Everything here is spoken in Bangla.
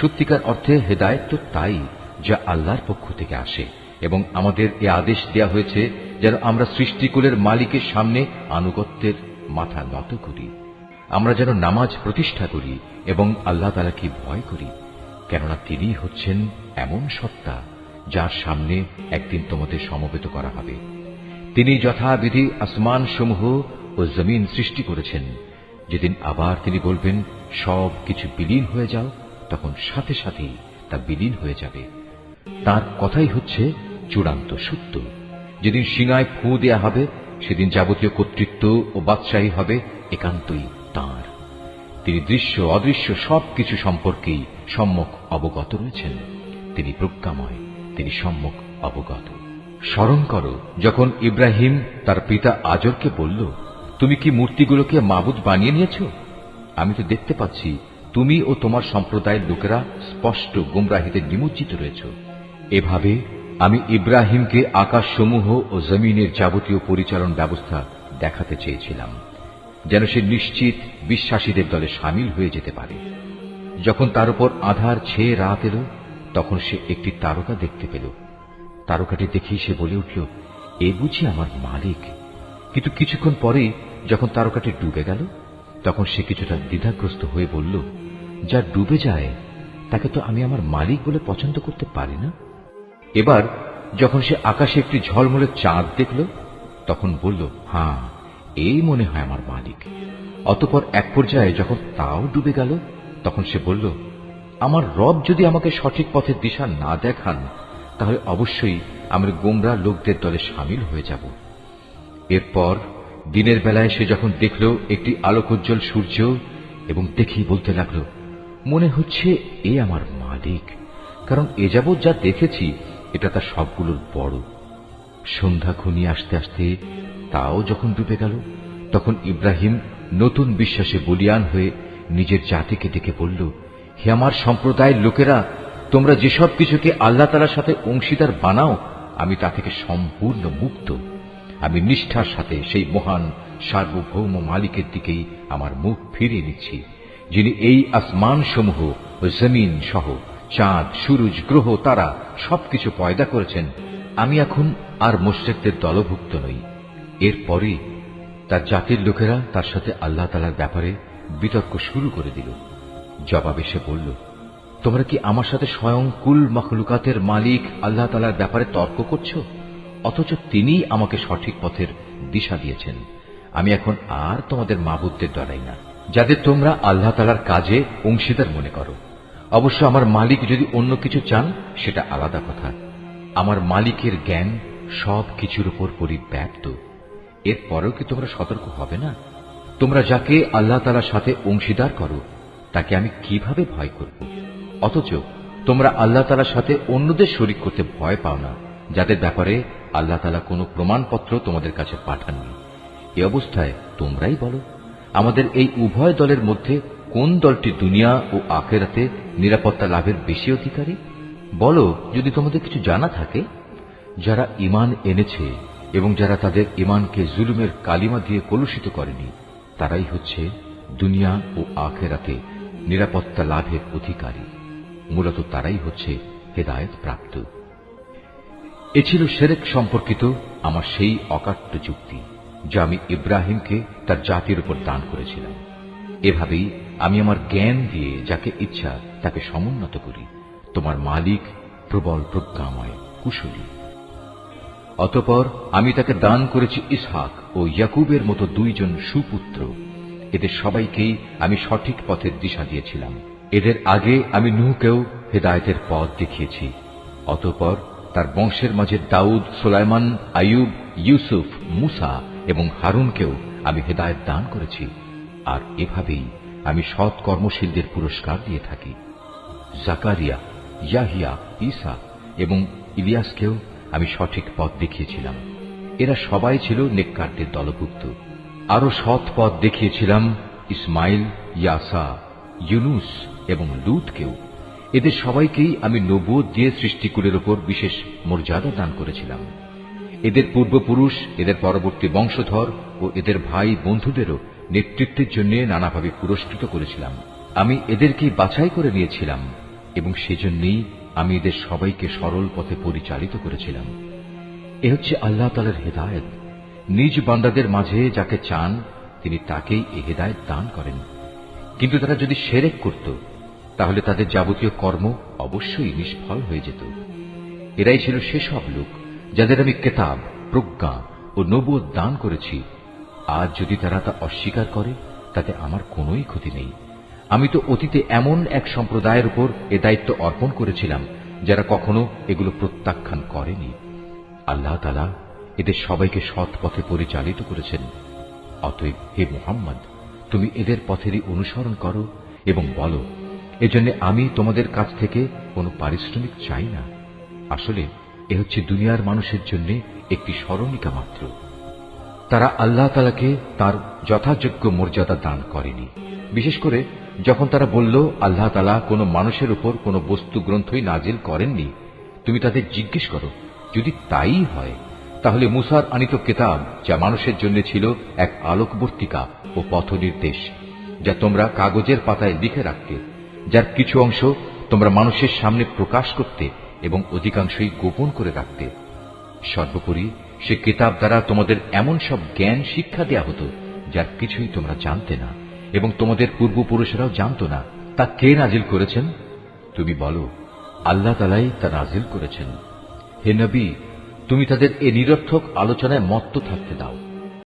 সত্যিকার অর্থে হেদায়েত তো তাই যা আল্লাহর পক্ষ থেকে আসে, এবং আমাদের এ আদেশ দেয়া হয়েছে যেন আমরা সৃষ্টিকুলের মালিকের সামনে আনুগত্যের মাথা নত করি। আমরা যেন নামাজ প্রতিষ্ঠা করি এবং আল্লাহ তাআলাকে ভয় করি, কেননা তিনি হচ্ছেন এমন সত্তা যার সামনে একদিন তোমাদের সমবেত করা হবে। তিনি যথাবিধি আসমান সমূহ ও জমিন সৃষ্টি করেছেন। যেদিন আবার তিনি বলবেন সব কিছু বিলীন হয়ে যাও, তখন সাথে সাথেই তা বিলীন হয়ে যাবে। তার কথাই হচ্ছে চূড়ান্ত সত্য। যেদিন সিঙায় ফু দেয়া হবে, সেদিন যাবতীয় কর্তৃত্ব ও বাদশাহী হবে একান্তই তাঁর। তিনি দৃশ্য অদৃশ্য সবকিছু সম্পর্কেই সম্যক অবগত রয়েছেন। তিনি প্রজ্ঞাময়, তিনি সম্যক অবগত। স্মরণ করো যখন ইব্রাহিম তার পিতা আজরকে বলল, তুমি কি মূর্তিগুলোকে মাবুদ বানিয়ে নিয়েছ? আমি তো দেখতে পাচ্ছি তুমি ও তোমার সম্প্রদায়ের লোকেরা স্পষ্ট গুমরাহিতে নিমজ্জিত রয়েছ। এভাবে আমি ইব্রাহিমকে আকাশসমূহ ও জমিনের যাবতীয় পরিচালন ব্যবস্থা দেখাতে চেয়েছিলাম, যেন সে নিশ্চিত বিশ্বাসীদের দলে সামিল হয়ে যেতে পারে। যখন তার উপর আঁধার ছেয়ে রাত এল, তখন সে একটি তারকা দেখতে পেল। তারকাটি দেখেই সে বলে উঠল, এ বুঝি আমার মালিক। কিন্তু কিছুক্ষণ পরেই যখন তারকাটি ডুবে গেল, তখন সে কিছুটা দ্বিধাগ্রস্ত হয়ে বলল, যা ডুবে যায় তাকে তো আমি আমার মালিক বলে পছন্দ করতে পারি না। এবার যখন সে আকাশে একটি ঝলমলে চাঁদ দেখল, তখন বলল, হ্যাঁ, এই মনে হয় আমার মালিক। অতঃপর এক পর্যায়ে যখন তাও ডুবে গেল, তখন সে বলল, আমার রব যদি আমাকে সঠিক পথের দিশা না দেখান, তাহলে অবশ্যই আমি গোমরা লোকদের দলে সামিল হয়ে যাব। এরপর দিনের বেলায় সে যখন দেখল একটি আলোকোজ্জ্বল সূর্য, এবং দেখেই বলতে লাগল, মনে হচ্ছে এ আমার মালিক, কারণ এ যাবৎ যা দেখেছি এটা তার সবগুলোর বড়। সন্ধ্যা ঘনিয়ে আসতে আসতে তাও যখন ডুবে গেল, তখন ইব্রাহিম নতুন বিশ্বাসে বলীয়ান হয়ে নিজের জাতিকে ডেকে বলল, হে আমার সম্প্রদায়ের লোকেরা, তোমরা যেসব কিছুকে আল্লাহ তাআলার সাথে অংশীদার বানাও, আমি তা থেকে সম্পূর্ণ মুক্ত। আমি নিষ্ঠার সাথে সেই মহান সার্বভৌম মালিকের দিকেই আমার মুখ ফিরিয়ে নিচ্ছি, যিনি এই আসমান সমূহ ও জমিন সহ চাঁদ, সূরজ, গ্রহ, তারা সবকিছু পয়দা করেছেন। আমি এখন আর মুশরিকদের দলভুক্ত নই। এরপরে তার জাতির লোকেরা তার সাথে আল্লাহ তাআলার ব্যাপারে বিতর্ক শুরু করে দিল। জবাবে সে বলল, তোমরা কি আমার সাথে স্বয়ং কুল মখলুকাতের মালিক আল্লাহ তাআলার ব্যাপারে তর্ক করছো, অথচ তিনিই আমাকে সঠিক পথের দিশা দিয়েছেন। আমি এখন আর তোমাদের মাবুদদের ডরাই না, যাদের তোমরা আল্লাহ তাআলার কাজে অংশীদার মনে করো। অবশ্য আমার মালিক যদি অন্য কিছু চান, সেটা আলাদা কথা। আমার মালিকের জ্ঞান সব কিছুর উপর পরিব্যাপ্ত। এরপরেও কি তোমরা সতর্ক হবে না? তোমরা যাকে আল্লাহ তাআলার সাথে অংশীদার করো, তাকে আমি কিভাবে ভয় করব? অথচ তোমরা আল্লাহ তাআলার সাথে অন্যদের শরীক করতে ভয় পাও না, যাদের ব্যাপারে আল্লাহ তাআলা কোনো প্রমাণপত্র তোমাদের কাছে পাঠাননি। এ অবস্থায় তোমরাই বলো, আমাদের এই উভয় দলের মধ্যে কোন দলটি দুনিয়া ও আখিরাতে নিরাপত্তা লাভের বেশি অধিকারী? বলো, যদি তোমাদের কিছু জানা থাকে। যারা ঈমান এনেছে এবং যারা তাদের ঈমানকে জুলুমের কালিমা দিয়ে কলুষিত করেনি, তারাই হচ্ছে দুনিয়া ও আখিরাতে নিরাপত্তা লাভের অধিকারী। মূলত তারাই হচ্ছে হেদায়েত প্রাপ্ত। এ ছিল শিরক সম্পর্কিত আমার সেই অকাট্য যুক্তি, যা আমি ইব্রাহিমকে তার জাতির উপর দান করেছিলাম। এভাবেই আমি আমার জ্ঞান দিয়ে যাকে ইচ্ছা তাকে সমুন্নত করি। তোমার মালিক প্রবল প্রজ্ঞাময়, কুশলী। অতঃপর আমি তাকে দান করেছি ইসহাক ও ইয়াকুবের মতো দুইজন সুপুত্র। এদের সবাইকেই আমি সঠিক পথের দিশা দিয়েছিলাম। এদের আগে আমি নূহকেও হেদায়েতের পথ দেখিয়েছি। অতঃপর তার বংশের মাঝে দাউদ, সুলাইমান, আইয়ুব, ইউসুফ, মুসা এবং হারুনকেও আমি হেদায়েত দান করেছি। আর এভাবেই আমি সৎ কর্মশীলদের পুরস্কার দিয়ে থাকি। জাকারিয়া, ইয়াহিয়া, ঈসা এবং ইলিয়াসকেও আমি সঠিক পথ দেখিয়েছিলাম। এরা সবাই ছিল নেককারদের দলভুক্ত। আরো সৎ পথ দেখিয়েছিলাম ইসমাইল, ইয়াসা, ইউনুস এবং লূতকেও। এদের সবাইকেই আমি নবুয়ত দিয়ে সৃষ্টিকুলের উপর বিশেষ মর্যাদা দান করেছিলাম। এদের পূর্বপুরুষ, এদের পরবর্তী বংশধর ও এদের ভাই বন্ধুদেরও নেতৃত্বের জন্য নানাভাবে পুরস্কৃত করেছিলাম। আমি এদেরকেই বাছাই করে নিয়েছিলাম এবং সেজন্যই আমি এদের সবাইকে সরল পথে পরিচালিত করেছিলাম। এ হচ্ছে আল্লাহ তাআলার হেদায়েত। নিজ বান্দাদের মাঝে যাকে চান তিনি তাকেই এ হেদায়েত দান করেন। কিন্তু তারা যদি শিরক করত তাহলে তাদের যাবতীয় কর্ম অবশ্যই নিষ্ফল হয়ে যেত। এরাই ছিল সেসব লোক যাদের আমি কিতাব, প্রজ্ঞা ও নবুয়ত দান করেছি। আজ যদি তারা তা অস্বীকার করে তাতে আমার কোনোই ক্ষতি নেই। আমি তো অতীতে এমন এক সম্প্রদায়ের উপর এ দায়িত্ব অর্পণ করেছিলাম যারা কখনো এগুলো প্রত্যাখ্যান করেনি। আল্লাহ তাআলা এদের সবাইকে সৎ পথে পরিচালিত করেছেন। অতএব হে মুহাম্মদ, তুমি এদের পথেরই অনুসরণ করো এবং বলো, এজন্য আমি তোমাদের কাছ থেকে কোনো পারিশ্রমিক চাই না। আসলে এ হচ্ছে দুনিয়ার মানুষের জন্য একটি স্মরণিকা মাত্র। তারা আল্লাহ তাআলাকে তার যথাযোগ্য মর্যাদা দান করেনি। বিশেষ করে যখন তারা বলল আল্লাহ তাআলা কোনো মানুষের উপর কোনো বস্তু গ্রন্থই নাজিল করেননি, তুমি তাদের জিজ্ঞেস করো, যদি তাই হয় তাহলে মুসার আনিত কিতাব, যা মানুষের জন্য ছিল এক আলোকবর্তিকা ও পথনির্দেশ, যা তোমরা কাগজের পাতায় লিখে রাখতে, যার কিছু অংশ তোমরা মানুষের সামনে প্রকাশ করতে এবং অধিকাংশই গোপন করে রাখতে। সর্বোপরি সে কিতাব দ্বারা তোমাদের এমন সব জ্ঞান শিক্ষা দেয়া হতো যার কিছুই তোমরা জানতে না এবং তোমাদের পূর্বপুরুষেরাও জানত না। তা কে নাজিল করেছেন? তুমি বলো, আল্লাহ তাআলাই তা নাজিল করেছেন। হে নবী, তুমি তাদের এ নিরর্থক আলোচনায় মত্ত থাকতে দাও।